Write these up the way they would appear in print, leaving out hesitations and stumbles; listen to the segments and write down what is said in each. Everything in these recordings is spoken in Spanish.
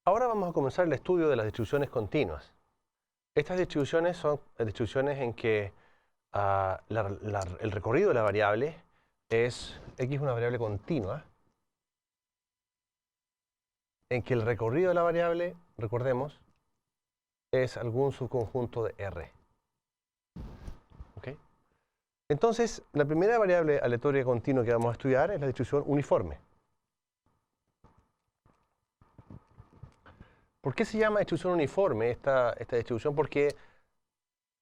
Ahora vamos a comenzar el estudio de las distribuciones continuas. Estas distribuciones son distribuciones en que el recorrido de la variable es x una variable continua, en que el recorrido de la variable, recordemos, es algún subconjunto de R. ¿Okay? Entonces, la primera variable aleatoria continua que vamos a estudiar es la distribución uniforme. ¿Por qué se llama distribución uniforme esta distribución? Porque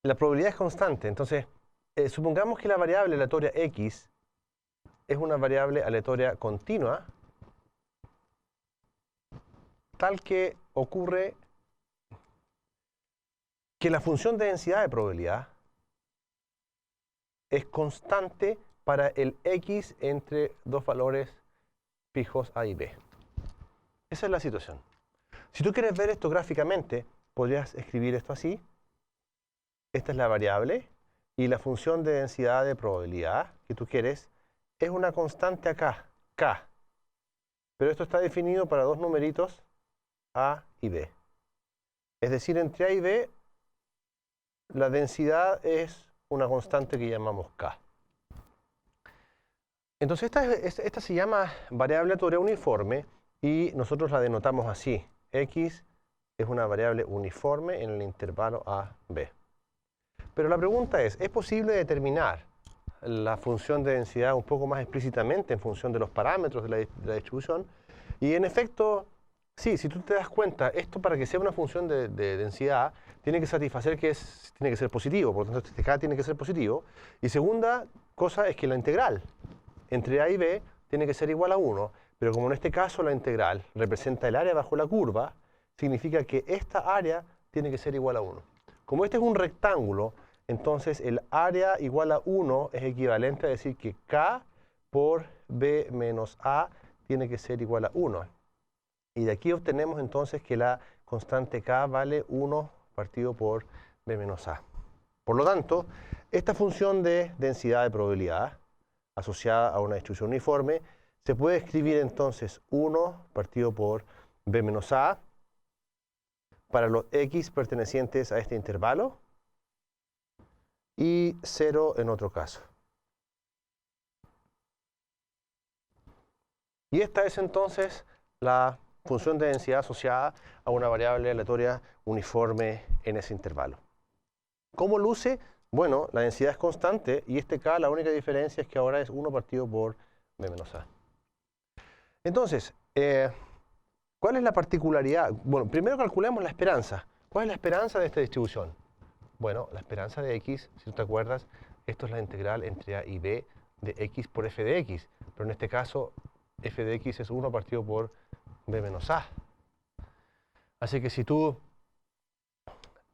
la probabilidad es constante. Entonces, supongamos que la variable aleatoria x es una variable aleatoria continua, tal que ocurre que la función de densidad de probabilidad es constante para el x entre dos valores fijos a y b. Esa es la situación. Si tú quieres ver esto gráficamente, podrías escribir esto así. Esta es la variable y la función de densidad de probabilidad que tú quieres es una constante acá, k. Pero esto está definido para dos numeritos a y b. Es decir, entre a y b, la densidad es una constante que llamamos k. Entonces esta se llama variable aleatoria uniforme y nosotros la denotamos así. X es una variable uniforme en el intervalo a, b. Pero la pregunta es posible determinar la función de densidad un poco más explícitamente en función de los parámetros de la distribución? Y en efecto, sí, si tú te das cuenta, esto para que sea una función de densidad tiene que satisfacer que tiene que ser positivo, por lo tanto este k tiene que ser positivo. Y segunda cosa es que la integral entre a y b tiene que ser igual a 1, pero como en este caso la integral representa el área bajo la curva, significa que esta área tiene que ser igual a 1. Como este es un rectángulo, entonces el área igual a 1 es equivalente a decir que k por b menos a tiene que ser igual a 1. Y de aquí obtenemos entonces que la constante k vale 1 partido por b menos a. Por lo tanto, esta función de densidad de probabilidad asociada a una distribución uniforme se puede escribir entonces 1 partido por b menos a para los x pertenecientes a este intervalo y 0 en otro caso. Y esta es entonces la función de densidad asociada a una variable aleatoria uniforme en ese intervalo. ¿Cómo luce? Bueno, la densidad es constante y este k, la única diferencia es que ahora es 1 partido por b menos a. Entonces, ¿cuál es la particularidad? Bueno, primero calculemos la esperanza. ¿Cuál es la esperanza de esta distribución? Bueno, la esperanza de x, si tú te acuerdas, esto es la integral entre a y b de x por f de x. Pero en este caso, f de x es 1 partido por b menos a. Así que si tú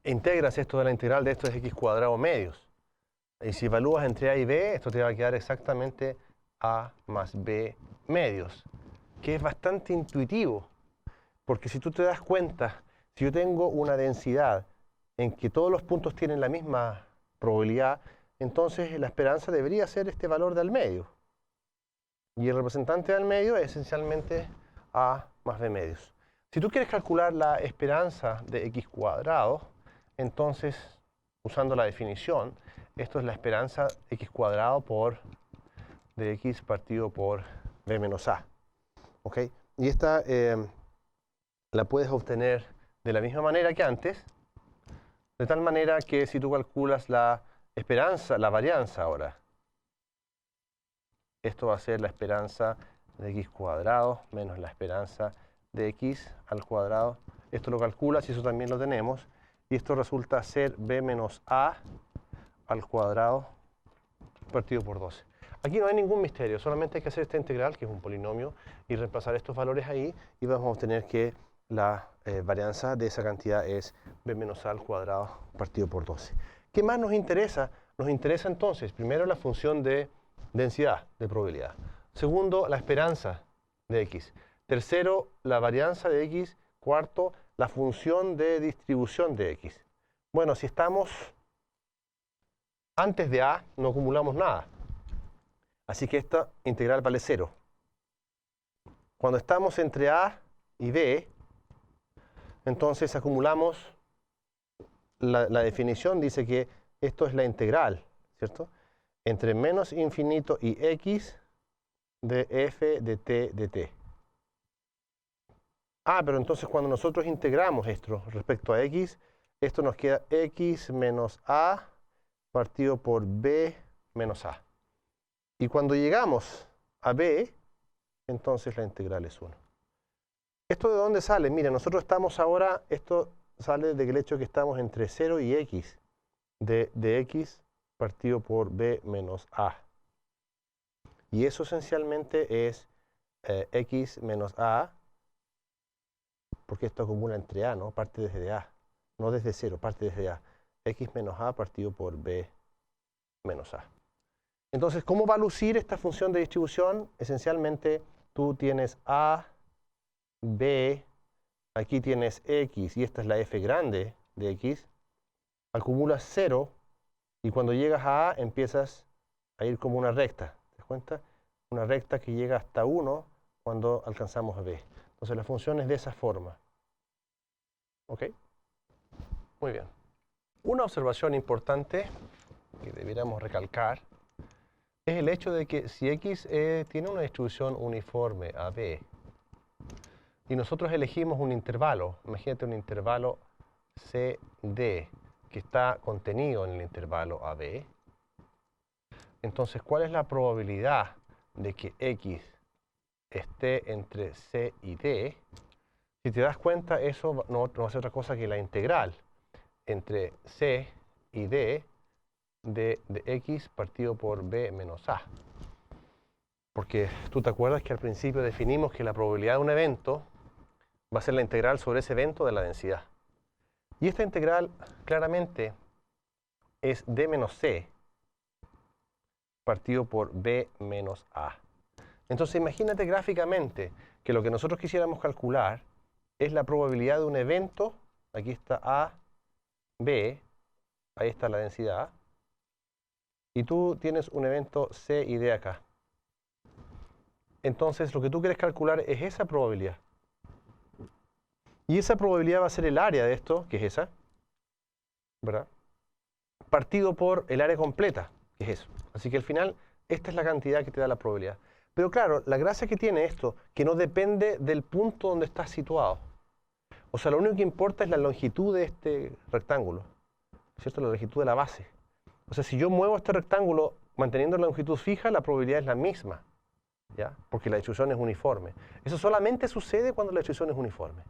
integras esto de la integral de esto es x cuadrado medios, y si evalúas entre a y b, esto te va a quedar exactamente a más b medios, que es bastante intuitivo. Porque si tú te das cuenta, si yo tengo una densidad en que todos los puntos tienen la misma probabilidad, entonces la esperanza debería ser este valor del medio. Y el representante del medio es esencialmente a más b medios. Si tú quieres calcular la esperanza de x cuadrado, entonces, usando la definición, esto es la esperanza x cuadrado por de x partido por b menos a. ¿Ok? Y esta la puedes obtener de la misma manera que antes, de tal manera que si tú calculas la esperanza, la varianza ahora, esto va a ser la esperanza de x cuadrado menos la esperanza de x al cuadrado. Esto lo calculas y eso también lo tenemos. Y esto resulta ser b menos a al cuadrado partido por 12. Aquí no hay ningún misterio, solamente hay que hacer esta integral, que es un polinomio, y reemplazar estos valores ahí, y vamos a obtener que la varianza de esa cantidad es b menos a al cuadrado partido por 12. ¿Qué más nos interesa? Nos interesa entonces, primero, la función de densidad de probabilidad. Segundo, la esperanza de x. Tercero, la varianza de x. Cuarto, la función de distribución de x. Bueno, si estamos antes de a, no acumulamos nada. Así que esta integral vale 0. Cuando estamos entre a y b, Entonces acumulamos, la definición dice que esto es la integral, ¿cierto? Entre menos infinito y x de f de t de t. Pero entonces cuando nosotros integramos esto respecto a x, esto nos queda x menos a partido por b menos a. Y cuando llegamos a b, entonces la integral es 1. ¿Esto de dónde sale? Mira, nosotros estamos ahora, esto sale del hecho que estamos entre 0 y x, de x partido por b menos a. Y eso esencialmente es x menos a, porque esto acumula entre a, ¿no? Parte desde a, no desde 0, parte desde a. X menos a partido por b menos a. Entonces, ¿cómo va a lucir esta función de distribución? Esencialmente, tú tienes a, b, aquí tienes x, y esta es la f grande de x, acumulas 0, y cuando llegas a empiezas a ir como una recta. ¿Te das cuenta? Una recta que llega hasta 1 cuando alcanzamos a b. Entonces, la función es de esa forma. ¿Ok? Muy bien. Una observación importante que debiéramos recalcar es el hecho de que si x tiene una distribución uniforme a b y nosotros elegimos un intervalo, imagínate un intervalo CD que está contenido en el intervalo AB, entonces ¿cuál es la probabilidad de que x esté entre C y D? Si te das cuenta, eso no va a ser otra cosa que la integral entre C y D de x partido por b menos a. Porque tú te acuerdas que al principio definimos que la probabilidad de un evento va a ser la integral sobre ese evento de la densidad. Y esta integral claramente es d menos c partido por b menos a. Entonces imagínate gráficamente que lo que nosotros quisiéramos calcular es la probabilidad de un evento, aquí está a, b, ahí está la densidad, y tú tienes un evento C y D acá. Entonces, lo que tú quieres calcular es esa probabilidad. Y esa probabilidad va a ser el área de esto, que es esa, ¿verdad? Partido por el área completa, que es eso. Así que al final, esta es la cantidad que te da la probabilidad. Pero claro, la gracia que tiene esto, que no depende del punto donde estás situado. O sea, lo único que importa es la longitud de este rectángulo, ¿cierto? La longitud de la base. O sea, si yo muevo este rectángulo manteniendo la longitud fija, la probabilidad es la misma, ¿ya? Porque la distribución es uniforme. Eso solamente sucede cuando la distribución es uniforme.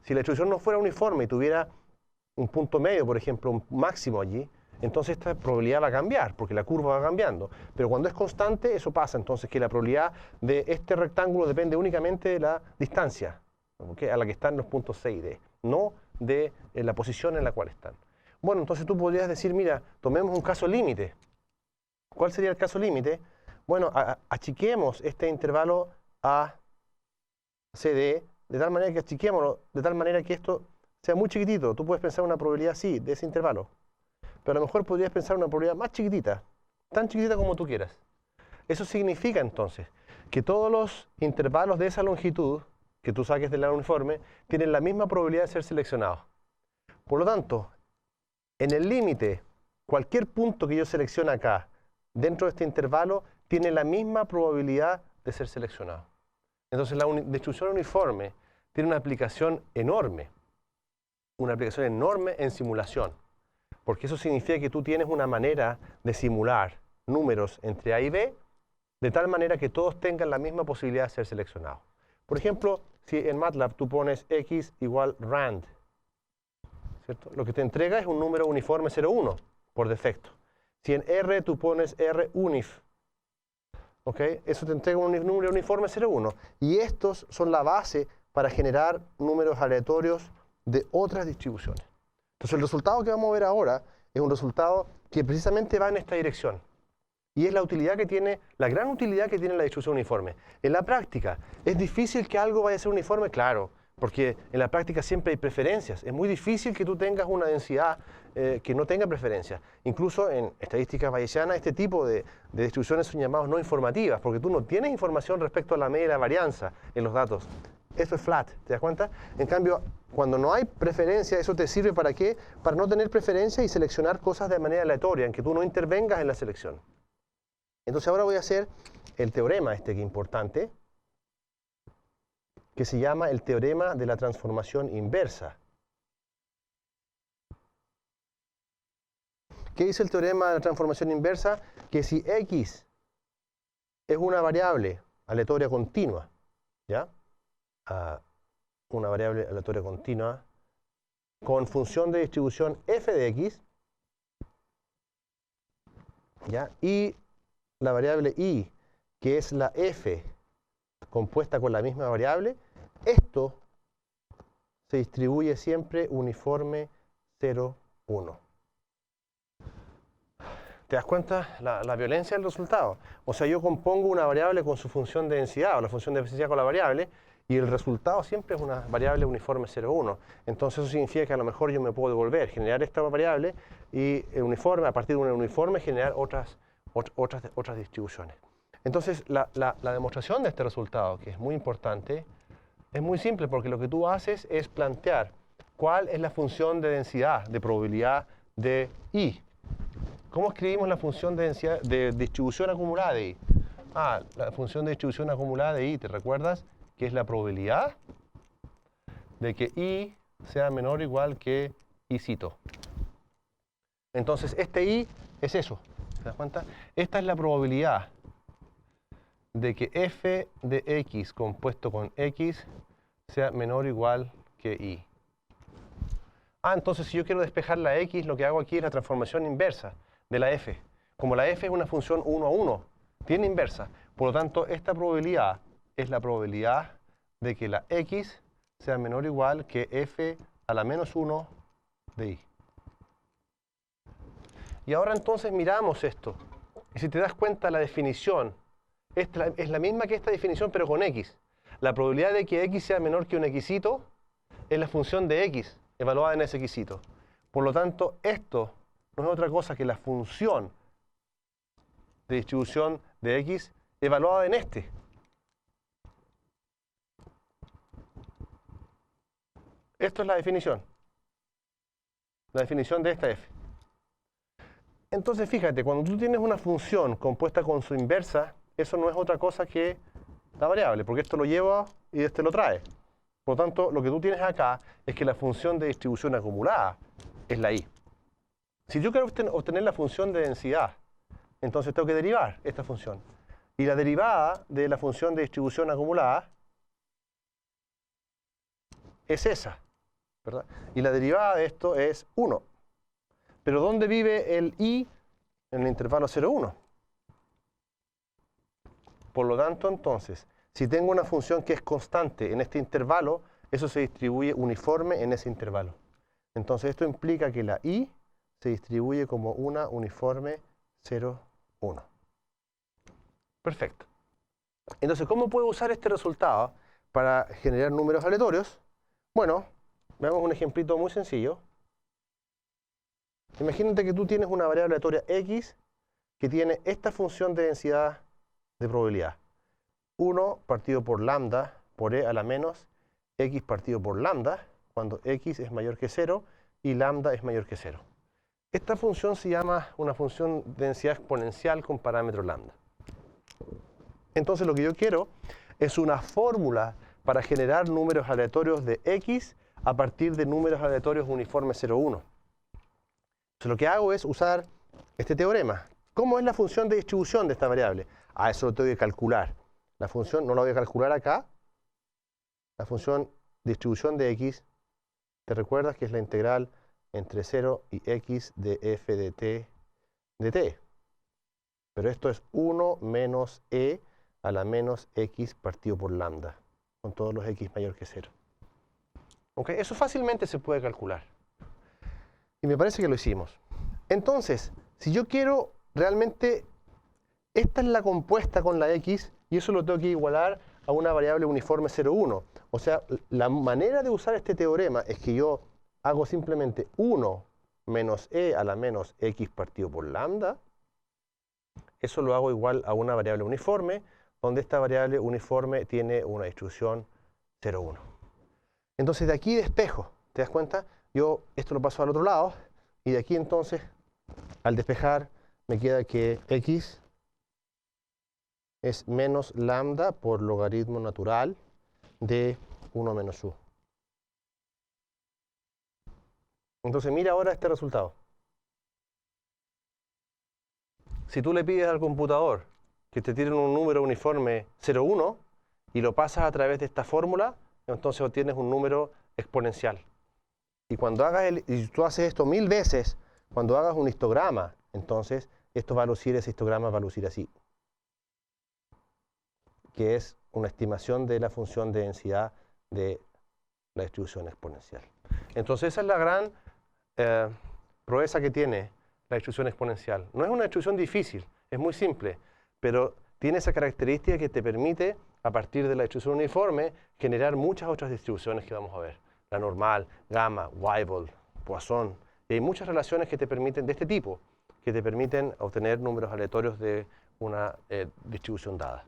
Si la distribución no fuera uniforme y tuviera un punto medio, por ejemplo, un máximo allí, entonces esta probabilidad va a cambiar, porque la curva va cambiando. Pero cuando es constante, eso pasa. Entonces, que la probabilidad de este rectángulo depende únicamente de la distancia, ¿okay? A la que están los puntos C y D, no de la posición en la cual están. Bueno, entonces tú podrías decir, mira, tomemos un caso límite. ¿Cuál sería el caso límite? Bueno, achiquemos este intervalo a CD, de tal manera que achiquémoslo, de tal manera que esto sea muy chiquitito. Tú puedes pensar una probabilidad así, de ese intervalo. Pero a lo mejor podrías pensar una probabilidad más chiquitita, tan chiquitita como tú quieras. Eso significa entonces que todos los intervalos de esa longitud que tú saques del uniforme tienen la misma probabilidad de ser seleccionados. Por lo tanto, en el límite, cualquier punto que yo seleccione acá, dentro de este intervalo, tiene la misma probabilidad de ser seleccionado. Entonces la distribución uniforme tiene una aplicación enorme en simulación. Porque eso significa que tú tienes una manera de simular números entre A y B, de tal manera que todos tengan la misma posibilidad de ser seleccionados. Por ejemplo, si en MATLAB tú pones x igual rand, ¿cierto? Lo que te entrega es un número uniforme 0,1 por defecto. Si en R tú pones R unif, ¿okay? Eso te entrega un número uniforme 0,1. Y estos son la base para generar números aleatorios de otras distribuciones. Entonces el resultado que vamos a ver ahora es un resultado que precisamente va en esta dirección. Y es la utilidad que tiene, la gran utilidad que tiene la distribución uniforme. En la práctica, ¿es difícil que algo vaya a ser uniforme? Claro, porque en la práctica siempre hay preferencias. Es muy difícil que tú tengas una densidad que no tenga preferencias. Incluso en estadísticas bayesianas, este tipo de distribuciones son llamadas no informativas, porque tú no tienes información respecto a la media y la varianza en los datos. eso es flat, ¿te das cuenta? En cambio, cuando no hay preferencia, eso te sirve ¿para qué? Para no tener preferencia y seleccionar cosas de manera aleatoria, en que tú no intervengas en la selección. Entonces ahora voy a hacer el teorema que es importante, que se llama el teorema de la transformación inversa. ¿Qué dice el teorema de la transformación inversa? Que si x es una variable aleatoria continua, ¿ya? Una variable aleatoria continua con función de distribución f de x, ¿ya? Y la variable y, que es la f compuesta con la misma variable, esto se distribuye siempre uniforme 0, 1. ¿Te das cuenta la violencia del resultado? O sea, yo compongo una variable con su función de densidad, o la función de densidad con la variable, y el resultado siempre es una variable uniforme 0, 1. Entonces eso significa que a lo mejor yo me puedo devolver, generar esta variable y uniforme, a partir de un uniforme generar otras distribuciones. Entonces la demostración de este resultado, que es muy importante, es muy simple porque lo que tú haces es plantear cuál es la función de densidad, de probabilidad de I. ¿Cómo escribimos la función de densidad de distribución acumulada de I? La función de distribución acumulada de I, ¿te recuerdas? Que es la probabilidad de que I sea menor o igual que Icito. Entonces, este I es eso, ¿te das cuenta? Esta es la probabilidad de que f de x compuesto con x sea menor o igual que I. Entonces si yo quiero despejar la x, lo que hago aquí es la transformación inversa de la f. Como la f es una función 1 a 1, tiene inversa. Por lo tanto, esta probabilidad es la probabilidad de que la x sea menor o igual que f a la menos 1 de I. Y ahora entonces miramos esto. Y si te das cuenta, la definición es la misma que esta definición, pero con x. La probabilidad de que x sea menor que un xito es la función de x, evaluada en ese xito. Por lo tanto, esto no es otra cosa que la función de distribución de x evaluada en este. Esto es la definición de esta f. Entonces, fíjate, cuando tú tienes una función compuesta con su inversa, eso no es otra cosa que la variable, porque esto lo lleva y este lo trae. Por lo tanto, lo que tú tienes acá es que la función de distribución acumulada es la I. Si yo quiero obtener la función de densidad, entonces tengo que derivar esta función. Y la derivada de la función de distribución acumulada es esa, ¿verdad? Y la derivada de esto es 1. Pero ¿dónde vive el I? En el intervalo 0, 1. Por lo tanto, entonces, si tengo una función que es constante en este intervalo, eso se distribuye uniforme en ese intervalo. Entonces, esto implica que la I se distribuye como una uniforme 0, 1. Perfecto. Entonces, ¿cómo puedo usar este resultado para generar números aleatorios? Bueno, veamos un ejemplito muy sencillo. Imagínate que tú tienes una variable aleatoria x que tiene esta función de densidad de probabilidad. 1 partido por lambda por e a la menos x partido por lambda, cuando x es mayor que 0 y lambda es mayor que 0. Esta función se llama una función de densidad exponencial con parámetro lambda. Entonces lo que yo quiero es una fórmula para generar números aleatorios de x a partir de números aleatorios uniformes 0, 1. Entonces lo que hago es usar este teorema. ¿Cómo es la función de distribución de esta variable? Eso lo tengo que calcular. La función no la voy a calcular acá. La función distribución de x, ¿te recuerdas que es la integral entre 0 y x de f de t de t? Pero esto es 1 menos e a la menos x partido por lambda, con todos los x mayor que 0. ¿Okay? Eso fácilmente se puede calcular. Y me parece que lo hicimos. Entonces, si yo quiero realmente, esta es la compuesta con la x, y eso lo tengo que igualar a una variable uniforme 0, 1. O sea, la manera de usar este teorema es que yo hago simplemente 1 menos e a la menos x partido por lambda. Eso lo hago igual a una variable uniforme, donde esta variable uniforme tiene una distribución 0, 1. Entonces de aquí despejo, ¿te das cuenta? Yo esto lo paso al otro lado y de aquí entonces, al despejar, me queda que x es menos lambda por logaritmo natural de 1 menos u. Entonces mira ahora este resultado. Si tú le pides al computador que te tire un número uniforme 0, 1 y lo pasas a través de esta fórmula, entonces obtienes un número exponencial. Y cuando y tú haces esto 1000 veces, cuando hagas un histograma, entonces esto va a lucir, ese histograma va a lucir así, que es una estimación de la función de densidad de la distribución exponencial. Entonces esa es la gran proeza que tiene la distribución exponencial. No es una distribución difícil, es muy simple, pero tiene esa característica que te permite, a partir de la distribución uniforme, generar muchas otras distribuciones que vamos a ver. La normal, gamma, Weibull, Poisson. Y hay muchas relaciones que te permiten, de este tipo, que te permiten obtener números aleatorios de una distribución dada.